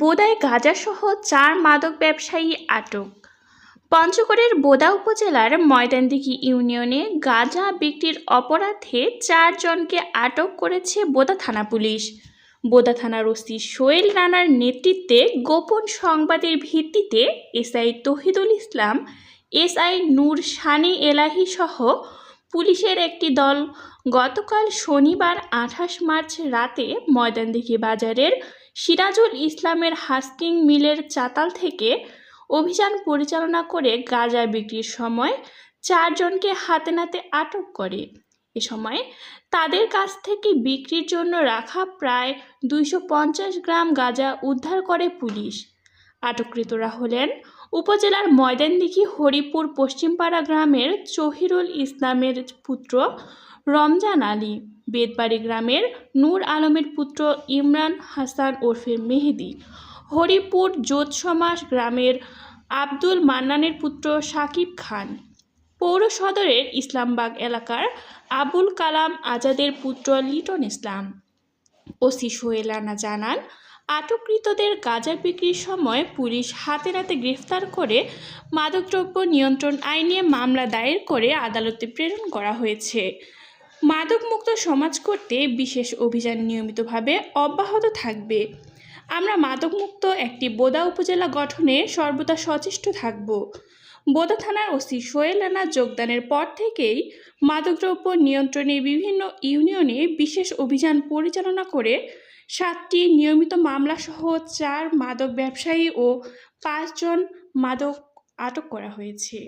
বোদায় গাঁজাসহ ৪ মাদক ব্যবসায়ী আটক। পঞ্চগড়ের বোদা উপজেলার ময়দানদিঘি ইউনিয়নে গাঁজা বিক্রির অপরাধে ৪ জনকে আটক করেছে বোদা থানা পুলিশ। বোদা থানার ওসি সোহেল রানার নেতৃত্বে গোপন সংবাদের ভিত্তিতে এসআই তৌহিদুল ইসলাম, এসআই নূর শানি এলাহি সহ পুলিশের একটি দল গতকাল শনিবার ২৮ মার্চ রাতে ময়দানদিঘি বাজারের সিরাজুল ইসলামের হাস্কিং মিলের চাতাল থেকে অভিযান পরিচালনা করে গাঁজা বিক্রির সময় ৪ জনকে হাতে নাতে আটক করে। এ সময় তাদের কাছ থেকে বিক্রির জন্য রাখা প্রায় ২৫০ গ্রাম গাঁজা উদ্ধার করে পুলিশ। আটককৃতরা হলেন উপজেলার ময়দানদিঘি হরিপুর পশ্চিমপাড়া গ্রামের জহিরুল ইসলামের পুত্র রমজান আলী, বেতবাড়ি গ্রামের নূর আলমের পুত্র ইমরান হাসান ওরফে মেহেদি, হরিপুর জোৎসমাস গ্রামের আব্দুল মান্নানের পুত্র সাকিব খান, পৌর সদরের ইসলামবাগ এলাকার আবুল কালাম আজাদের পুত্র লিটন ইসলাম। ওসি সোহেল রানা জানান, আটককৃতদের গাঁজা বিক্রির সময় পুলিশ হাতে নাতে গ্রেফতার করে মাদকদ্রব্য নিয়ন্ত্রণ আইনে মামলা দায়ের করে আদালতে প্রেরণ করা হয়েছে। মাদকমুক্ত সমাজ করতে বিশেষ অভিযান নিয়মিতভাবে অব্যাহত থাকবে। আমরা মাদকমুক্ত একটি বোদা উপজেলা গঠনে সর্বদা সচেষ্ট থাকব। বোদা থানার ওসি সোহেল রানা যোগদানের পর থেকেই মাদকদ্রব্য নিয়ন্ত্রণে বিভিন্ন ইউনিয়নে বিশেষ অভিযান পরিচালনা করে 7টি নিয়মিত মামলাসহ 4 মাদক ব্যবসায়ী ও 5 জন মাদক আটক করা হয়েছে।